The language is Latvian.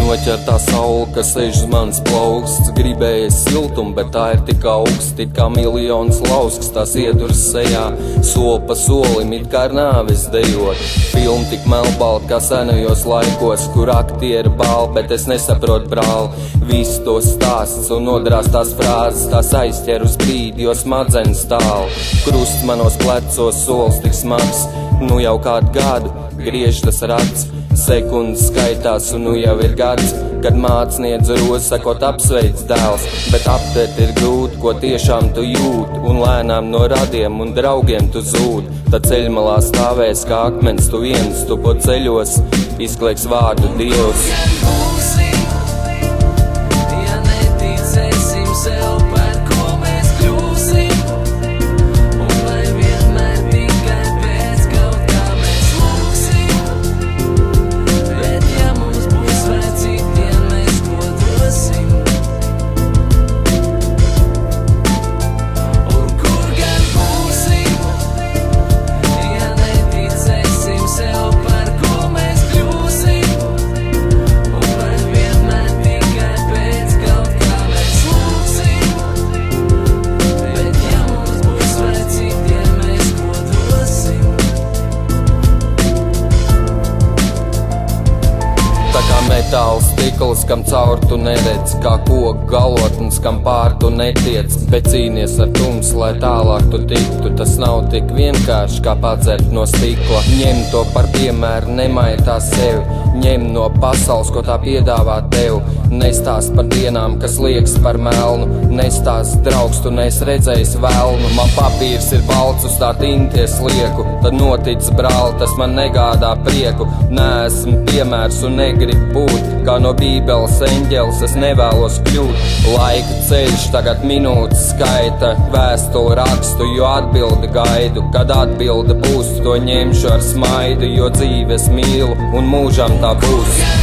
noķer tā saule, kas sēž uz manas plauksts. Gribējies siltumu, bet tā ir tik augsts, it kā miljonus lauskas tās ieduras sejā. Soli pa solim, it kā ar nāves dejot. Filma tik melbalta kā senajos laikos, kur aktieri bāl, bet es nesaprotu brāl. Visu to stāsts un nodrās tās frāzes, tās aizķer uz brīdi, jo smadzenes tālu. Krusts manos plecos, solis tik smags, nu jau kādu gadu griež tas rats. Sekundes skaitās un nu jau ir gads, kad mācniedz rozi sakot apsveic dēls. Bet aptvert ir grūti, ko tiešām tu jūti, un lēnām no radiem un draugiem tu zūd. Tad ceļmalā stāvēs kā akmens tu viens, tu po ceļos izklieks vārdu Dievs. Metāls stikls, kam caur tu neredz, kā koku galotnes, kam pār tu netiec. Bet cīnies ar tums, lai tālāk tu tiktu. Tas nav tik vienkārši, kā padzert no stikla. Ņem to par piemēru, nemaitā sevi. Ņem no pasaules, ko tā piedāvā tev. Nestāst par dienām, kas liekas par melnu. Nestāst draugs, tu neesi redzējis velnu. Man papīrs ir balts, uz tā tinties lieku. Tad notic brāl, tas man negādā prieku. Neesmu piemērs un negribu būt kā no bībeles eņģelis, es nevēlos kļūt. Laika ceļš tagad minūtes skaita, vēstuli rakstu, jo atbildi gaidu. Kad atbilde būs, to ņemšu ar smaidu, jo dzīves mīlu un mūžam tā būs.